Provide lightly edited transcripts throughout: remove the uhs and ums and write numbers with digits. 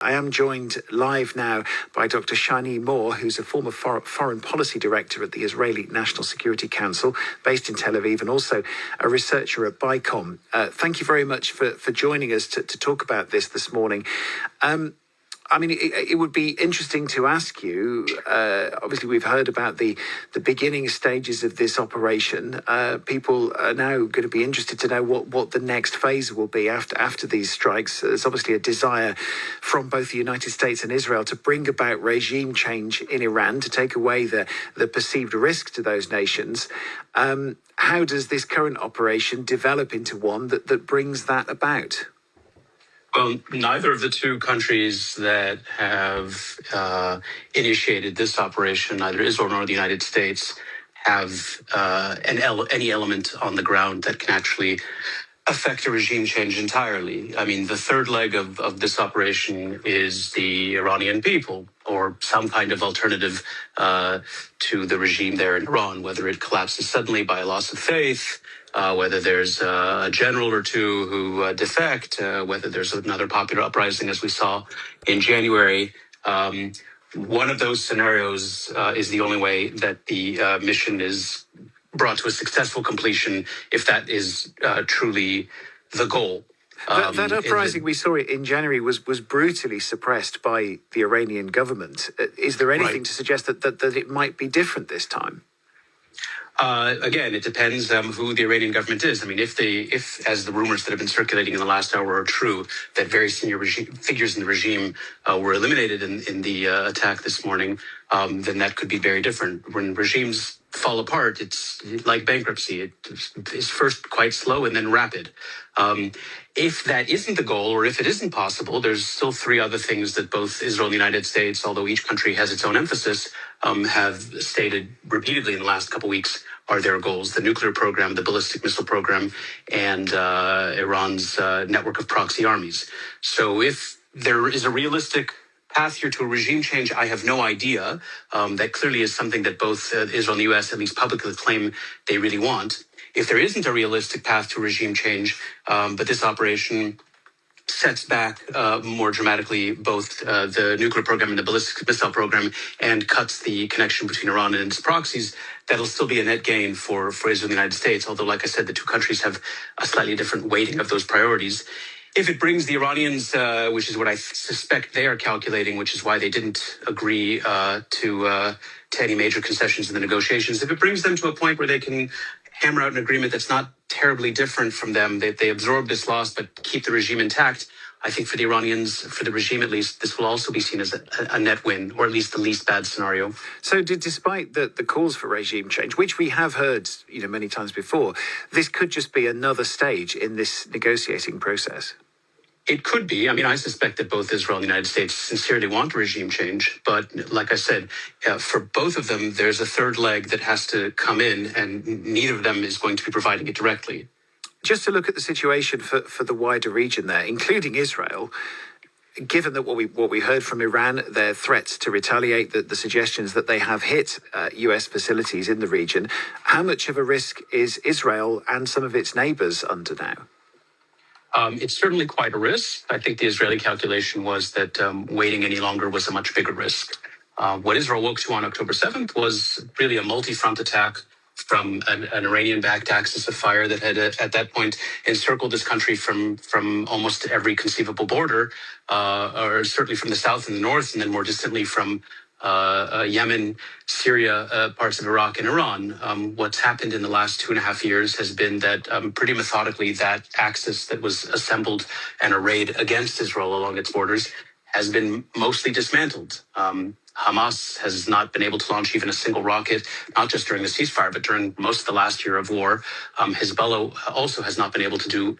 I am joined live now by Dr. Shany More, who's a former foreign policy director at the Israeli National Security Council, based in Tel Aviv, and also a researcher at BICOM. Thank you very much for joining us to talk about this morning. It would be interesting to ask you, obviously we've heard about the beginning stages of this operation. People are now going to be interested to know what the next phase will be after these strikes. There's obviously a desire from both the United States and Israel to bring about regime change in Iran, to take away the perceived risk to those nations. How does this current operation develop into one that brings that about? Well, neither of the two countries that have initiated this operation, neither Israel nor the United States, have any element on the ground that can actually affect a regime change entirely. I mean, the third leg of this operation is the Iranian people, or some kind of alternative to the regime there in Iran, whether it collapses suddenly by a loss of faith, whether there's a general or two who defect, whether there's another popular uprising, as we saw in January. One of those scenarios is the only way that the mission is brought to a successful completion, if that is truly the goal. That uprising we saw in January was brutally suppressed by the Iranian government. Is there anything to suggest that it might be different this time? Again, it depends who the Iranian government is. I mean, if as the rumors that have been circulating in the last hour are true, that very senior figures in the regime were eliminated in the attack this morning, then that could be very different. When regimes fall apart, it's like bankruptcy. It is first quite slow and then rapid. If that isn't the goal, or if it isn't possible, there's still three other things that both Israel and the United States, although each country has its own emphasis, have stated repeatedly in the last couple of weeks are their goals: the nuclear program, the ballistic missile program, and Iran's network of proxy armies. So if there is a realistic path here to a regime change, I have no idea. That clearly is something that both Israel and the U.S. at least publicly claim they really want. If there isn't a realistic path to regime change, but this operation sets back more dramatically both the nuclear program and the ballistic missile program, and cuts the connection between Iran and its proxies, that'll still be a net gain for Israel and the United States. Although, like I said, the two countries have a slightly different weighting of those priorities. If it brings the Iranians, which is what I suspect they are calculating, which is why they didn't agree to any major concessions in the negotiations, if it brings them to a point where they can hammer out an agreement that's not terribly different from them, they absorb this loss but keep the regime intact, I think for the Iranians, for the regime at least, this will also be seen as a net win, or at least the least bad scenario. So despite the calls for regime change, which we have heard many times before, this could just be another stage in this negotiating process? It could be. I mean, I suspect that both Israel and the United States sincerely want a regime change. But like I said, for both of them, there's a third leg that has to come in, and neither of them is going to be providing it directly. Just to look at the situation for the wider region there, including Israel, given that what we heard from Iran, their threats to retaliate, the suggestions that they have hit US facilities in the region, how much of a risk is Israel and some of its neighbors under now? It's certainly quite a risk. I think the Israeli calculation was that waiting any longer was a much bigger risk. What Israel woke to on October 7th was really a multi-front attack from an Iranian-backed axis of fire that had at that point encircled this country from almost every conceivable border, or certainly from the south and the north, and then more distantly from Yemen, Syria, parts of Iraq and Iran. What's happened in the last 2.5 years has been that pretty methodically that axis that was assembled and arrayed against Israel along its borders has been mostly dismantled. Hamas has not been able to launch even a single rocket, not just during the ceasefire, but during most of the last year of war. Hezbollah also has not been able to do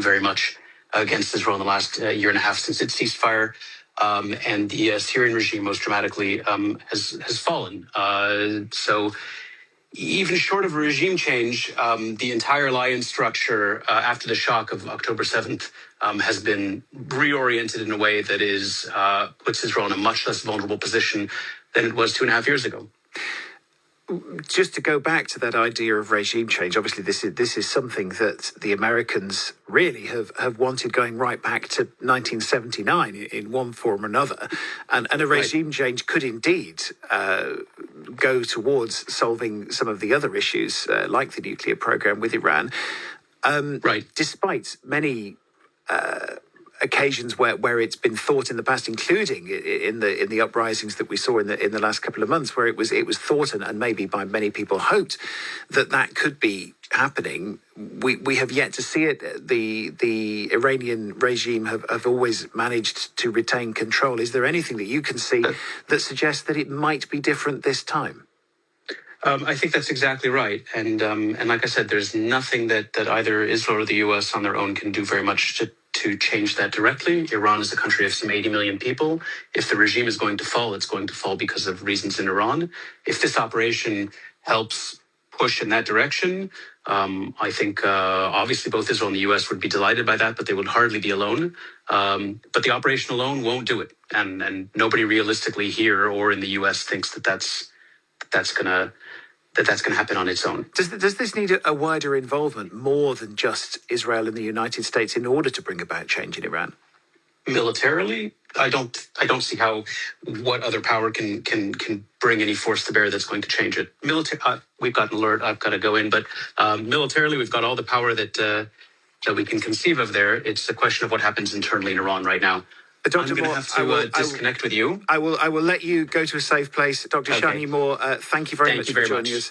very much against Israel in the last year and a half since its ceasefire. And the Syrian regime, most dramatically, has fallen. So even short of a regime change, the entire alliance structure after the shock of October 7th has been reoriented in a way that puts Israel in a much less vulnerable position than it was 2.5 years ago. Just to go back to that idea of regime change, obviously this is something that the Americans really have wanted going right back to 1979 in one form or another, and a regime change could indeed go towards solving some of the other issues like the nuclear program with Iran. Despite many occasions where it's been thought in the past, including in the uprisings that we saw in the last couple of months, where it was thought and maybe by many people hoped that could be happening. We have yet to see it. The Iranian regime have always managed to retain control. Is there anything that you can see that suggests that it might be different this time? I think that's exactly right. And like I said, there's nothing that either Israel or the U.S. on their own can do very much to change that directly. Iran is a country of some 80 million people. If the regime is going to fall, it's going to fall because of reasons in Iran. If this operation helps push in that direction, I think obviously both Israel and the U.S. would be delighted by that, but they would hardly be alone. But the operation alone won't do it. And nobody realistically here or in the U.S. thinks that's going to happen on its own. Does this need a wider involvement, more than just Israel and the United States, in order to bring about change in Iran? Militarily, I don't see what other power can bring any force to bear that's going to change it. We've got an alert. I've got to go in, but militarily, we've got all the power that we can conceive of there. It's a question of what happens internally in Iran right now. Dr. I'm going to have to disconnect with you. I will let you go to a safe place. Dr. Shany More, thank you very much for joining us.